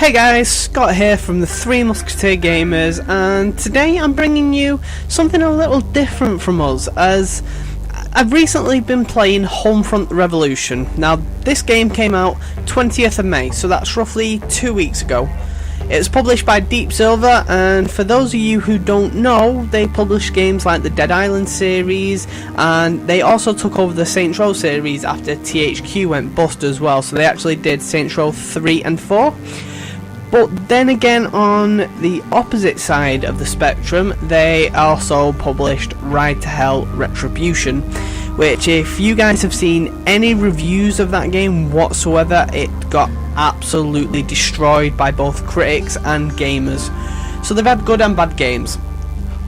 Hey guys, Scott here from the Three Musketeer Gamers, and today I'm bringing you something a little different from us, as I've recently been playing Homefront Revolution. Now, this game came out 20th of May, so that's roughly 2 weeks ago. It's published by Deep Silver, and for those of you who don't know, they publish games like the Dead Island series, and they also took over the Saints Row series after THQ went bust as well, so they actually did Saints Row 3 and 4. But then again, on the opposite side of the spectrum, they also published Ride to Hell Retribution, which, if you guys have seen any reviews of that game whatsoever, it got absolutely destroyed by both critics and gamers. So they've had good and bad games.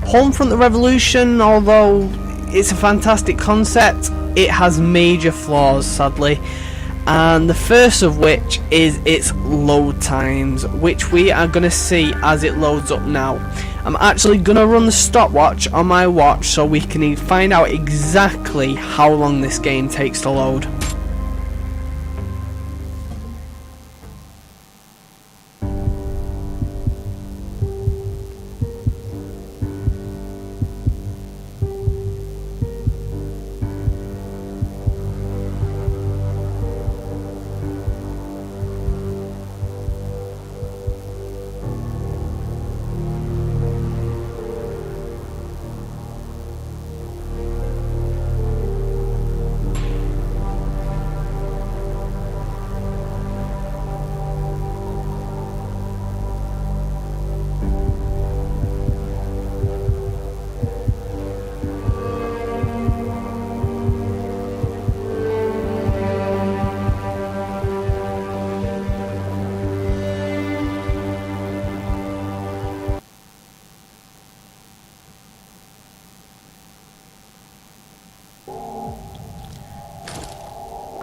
Homefront the Revolution, although it's a fantastic concept, it has major flaws, sadly. And the first of which is its load times, which we are going to see as it loads up now. I'm actually going to run the stopwatch on my watch so we can find out exactly how long this game takes to load.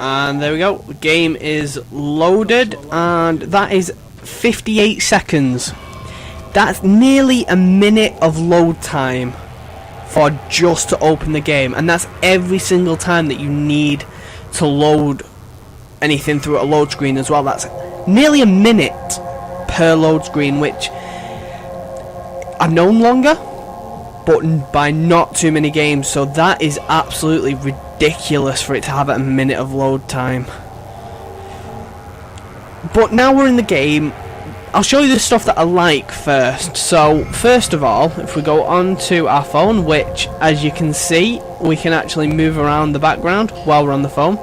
And there we go, the game is loaded, and that is 58 seconds. That's nearly a minute of load time for just to open the game, and that's every single time that you need to load anything through a load screen as well. That's nearly a minute per load screen, which I've known longer, but by not too many games, so that is absolutely ridiculous for it to have a minute of load time. But now we're in the game, I'll show you the stuff that I like first. So first of all, if we go on to our phone, which as you can see we can actually move around the background while we're on the phone,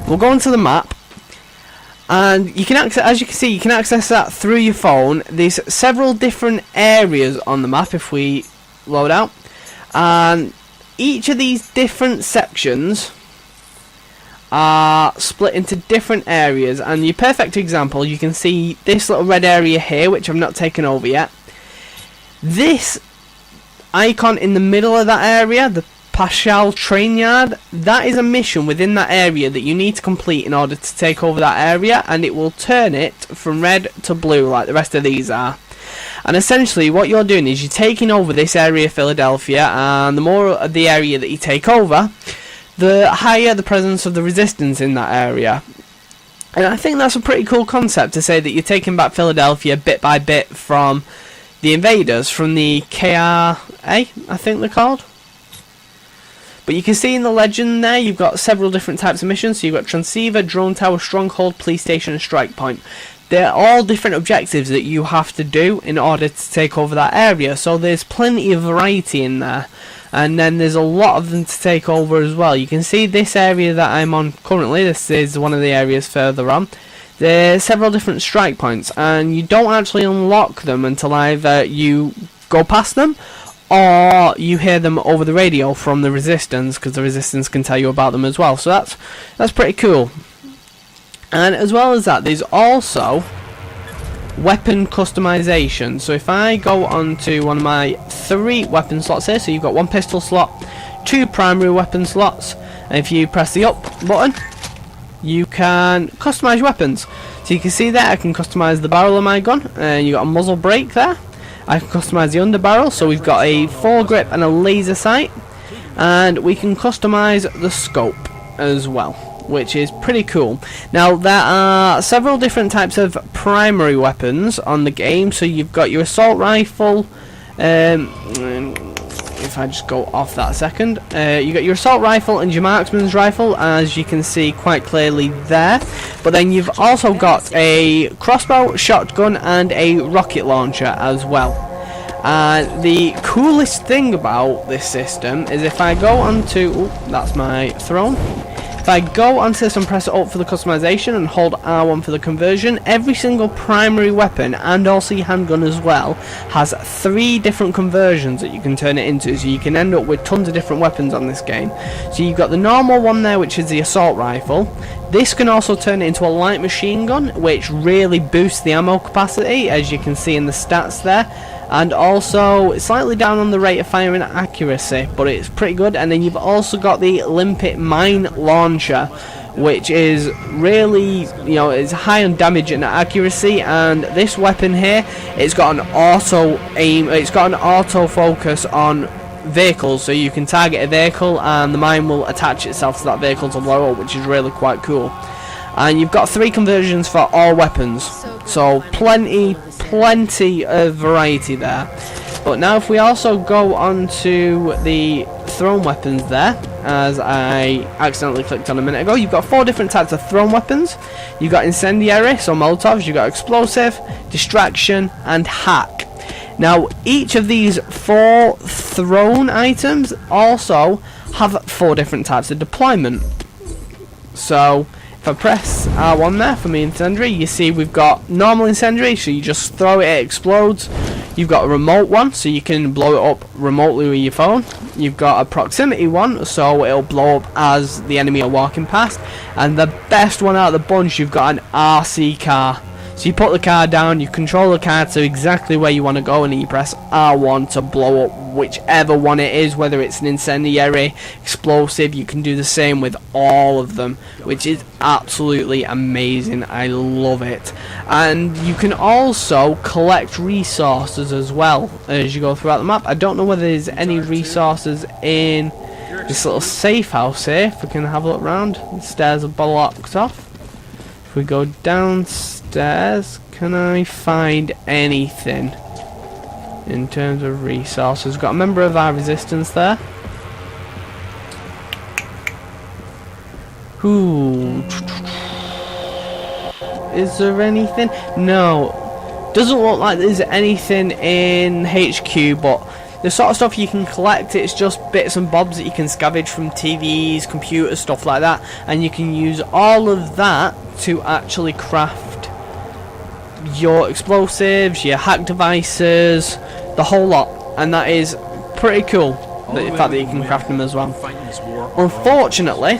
we'll go onto the map, and you can access, as you can see, you can access that through your phone. There's several different areas on the map if we load out, and each of these different sections are split into different areas. And your perfect example, you can see this little red area here, which I've not taken over yet. This icon in the middle of that area, the Paschal train yard, that is a mission within that area that you need to complete in order to take over that area, and it will turn it from red to blue like the rest of these are. And essentially what you're doing is you're taking over this area of Philadelphia, and the more of the area that you take over, the higher the presence of the resistance in that area. And I think that's a pretty cool concept, to say that you're taking back Philadelphia bit by bit from the invaders, from the KRA, I think they're called. But you can see in the legend there, you've got several different types of missions. So you've got Transceiver, Drone Tower, Stronghold, Police Station and Strike Point. They're all different objectives that you have to do in order to take over that area, so there's plenty of variety in there. And then there's a lot of them to take over as well. You can see this area that I'm on currently, this is one of the areas further on. There's several different strike points, and you don't actually unlock them until either you go past them or you hear them over the radio from the resistance, because the resistance can tell you about them as well. So that's pretty cool. And as well as that, there's also weapon customization. So if I go on to one of my 3 weapon slots here, so you've got 1 pistol slot, 2 primary weapon slots, and if you press the up button, you can customize your weapons. So you can see there, I can customize the barrel of my gun, and you got a muzzle brake there. I can customize the underbarrel, so we've got a foregrip and a laser sight, and we can customize the scope as well. which is pretty cool. Now there are several different types of primary weapons on the game. So you've got your assault rifle. If I just go off that a second, you got your assault rifle and your marksman's rifle, as you can see quite clearly there. But then you've also got a crossbow, shotgun, and a rocket launcher as well. The coolest thing about this system is if I go onto, that's my throne. If I go onto this and press Alt for the customization and hold R1 for the conversion, every single primary weapon, and also your handgun as well, has 3 different conversions that you can turn it into, so you can end up with tons of different weapons on this game. So you've got the normal one there, which is the assault rifle. This can also turn it into a light machine gun, which really boosts the ammo capacity, as you can see in the stats there. And also it's slightly down on the rate of fire and accuracy, but it's pretty good. And then you've also got the limpet mine launcher, which is really, you know, it's high on damage and accuracy. And this weapon here, it's got an auto aim, it's got an auto focus on vehicles, so you can target a vehicle and the mine will attach itself to that vehicle to blow up, which is really quite cool. And you've got 3 conversions for all weapons, so plenty of variety there. But now if we also go on to the thrown weapons there, as I accidentally clicked on a minute ago, you've got 4 different types of thrown weapons. You've got incendiary, so Molotovs, you've got explosive, distraction, and hack. Now each of these 4 thrown items also have 4 different types of deployment. So if I press R1 there for me incendiary, you see we've got normal incendiary, so you just throw it, it explodes. You've got a remote one, so you can blow it up remotely with your phone. You've got a proximity one, so it'll blow up as the enemy are walking past. And the best one out of the bunch, you've got an RC car. So you put the car down, you control the car to exactly where you want to go, and then you press R1 to blow up whichever one it is, whether it's an incendiary, explosive. You can do the same with all of them, which is absolutely amazing. I love it. And you can also collect resources as well as you go throughout the map. I don't know whether there's any resources in this little safe house here. If we can have a look around, the stairs are blocked off. If we go downstairs, can I find anything in terms of resources? Got a member of our resistance there. Ooh. Is there anything? No. Doesn't look like there's anything in HQ, but the sort of stuff you can collect, it's just bits and bobs that you can scavenge from TVs, computers, stuff like that, and you can use all of that to actually craft your explosives, your hack devices, the whole lot. And that is pretty cool, the fact that you can craft them as well. Unfortunately,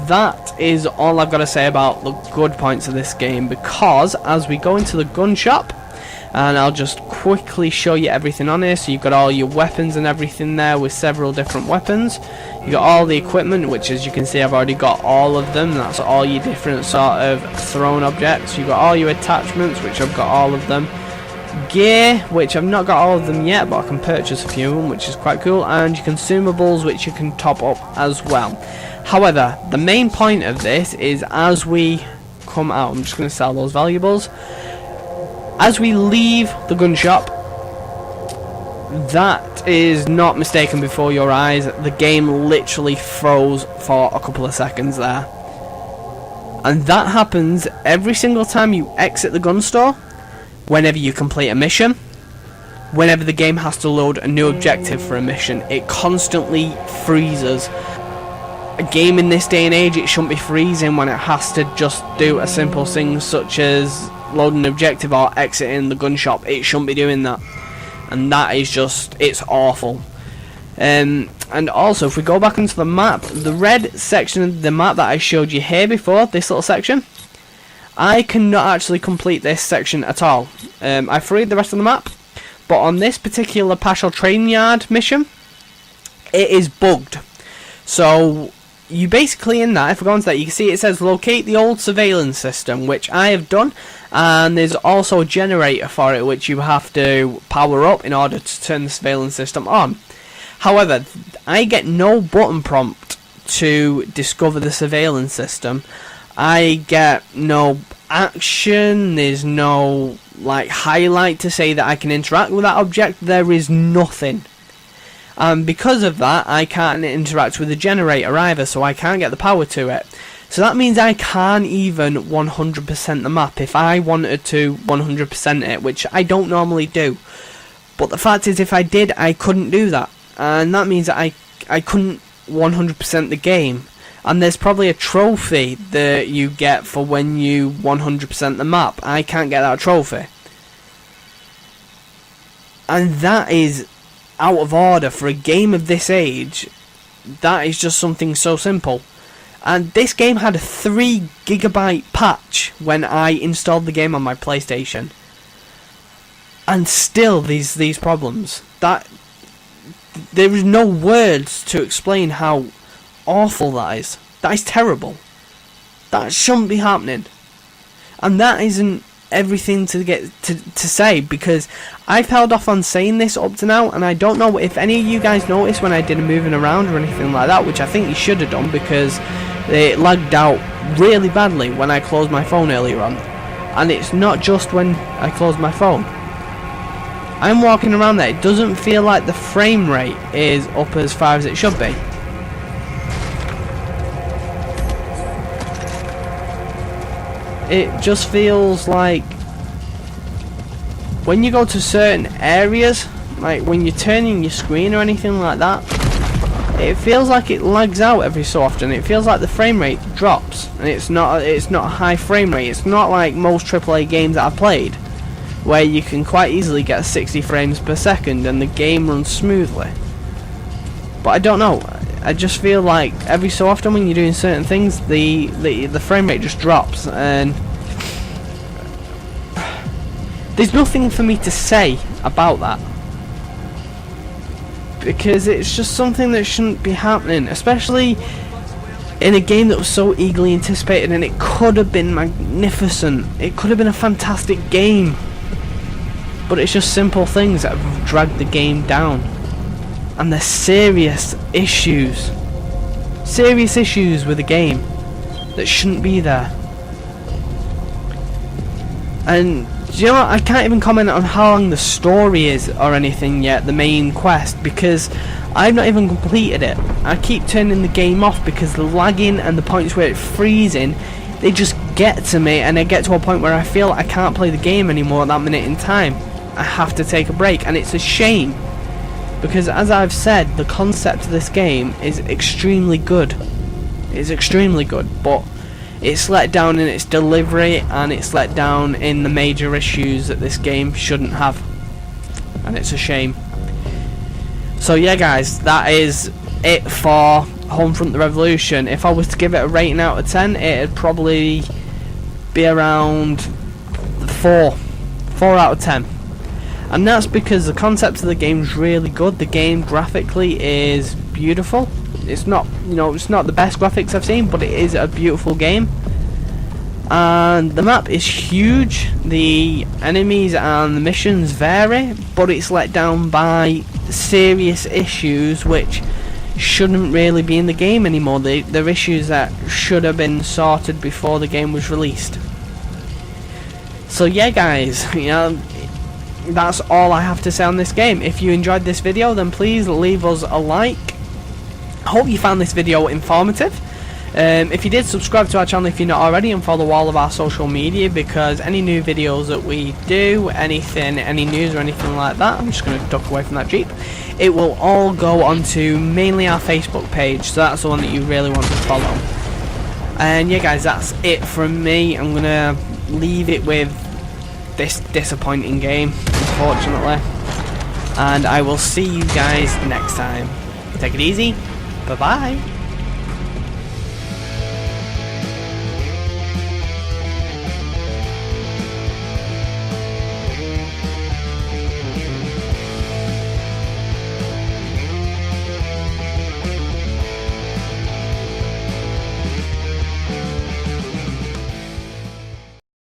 that is all I've got to say about the good points of this game, because as we go into the gun shop, and I'll just quickly show you everything on here. So you've got all your weapons and everything there with several different weapons. You've got all the equipment, which as you can see I've already got all of them. That's all your different sort of thrown objects. You've got all your attachments, which I've got all of them. Gear, which I've not got all of them yet, but I can purchase a few of them, which is quite cool. And your consumables, which you can top up as well. However, the main point of this is as we come out, I'm just going to sell those valuables. As we leave the gun shop, that is not mistaken before your eyes. The game literally froze for a couple of seconds there. And that happens every single time you exit the gun store, whenever you complete a mission, whenever the game has to load a new objective for a mission. It constantly freezes. A game in this day and age, it shouldn't be freezing when it has to just do a simple thing such as loading an objective or exiting the gun shop. It shouldn't be doing that, and that is just, it's awful. And also if we go back into the map, the red section of the map that I showed you here before, this little section, I cannot actually complete this section at all. I freed the rest of the map, but on this particular partial training yard mission, it is bugged. So you basically, in that, if we go into that, you can see it says locate the old surveillance system, which I have done, and there's also a generator for it which you have to power up in order to turn the surveillance system on. However, I get no button prompt to discover the surveillance system, I get no action, there's no like highlight to say that I can interact with that object. There is nothing. And because of that, I can't interact with the generator either, so I can't get the power to it. So that means I can't even 100% the map if I wanted to 100% it, which I don't normally do. But the fact is, if I did, I couldn't do that. And that means that I couldn't 100% the game. And there's probably a trophy that you get for when you 100% the map. I can't get that trophy. And that is out of order for a game of this age. That is just something so simple. And this game had a 3 GB patch when I installed the game on my PlayStation. And still these problems. That there is no words to explain how awful that is. That is terrible. That shouldn't be happening. And that isn't everything to get to say, because I've held off on saying this up to now, and I don't know if any of you guys noticed when I did a moving around or anything like that, which I think you should have done, because it lagged out really badly when I closed my phone earlier on. And it's not just when I closed my phone. I'm walking around there, it doesn't feel like the frame rate is up as far as it should be. It just feels like when you go to certain areas, like when you're turning your screen or anything like that, it feels like it lags out every so often. It feels like the frame rate drops, and it's not a high frame rate. It's not like most AAA games that I've played, where you can quite easily get 60 frames per second and the game runs smoothly. But I don't know, I just feel like every so often when you're doing certain things, the frame rate just drops, and there's nothing for me to say about that, because it's just something that shouldn't be happening, especially in a game that was so eagerly anticipated, and it could have been magnificent. It could have been a fantastic game. But it's just simple things that have dragged the game down. And there's serious issues with the game that shouldn't be there. And do you know what? I can't even comment on how long the story is or anything yet, the main quest, because I've not even completed it. I keep turning the game off because the lagging and the points where it's freezing, they just get to me, and I get to a point where I feel I can't play the game anymore at that minute in time. I have to take a break, and it's a shame, because as I've said, the concept of this game is extremely good. It's extremely good, but it's let down in its delivery, and it's let down in the major issues that this game shouldn't have, and it's a shame. So yeah guys, that is it for Homefront the Revolution. If I was to give it a rating out of 10, it'd probably be around 4 out of 10. And that's because the concept of the game is really good. The game graphically is beautiful. It's not, it's not the best graphics I've seen, but it is a beautiful game. And the map is huge. The enemies and the missions vary, but it's let down by serious issues which shouldn't really be in the game anymore. They're issues that should have been sorted before the game was released. So yeah guys, that's all I have to say on this game. If you enjoyed this video, then please leave us a like. Hope you found this video informative. If you did, subscribe to our channel if you're not already, and follow all of our social media, because any new videos that we do, any news or anything like that, I'm just going to duck away from that Jeep, it will all go onto mainly our Facebook page, so that's the one that you really want to follow. And yeah guys, that's it from me. I'm going to leave it with this disappointing game, unfortunately, and I will see you guys next time. Take it easy, bye bye.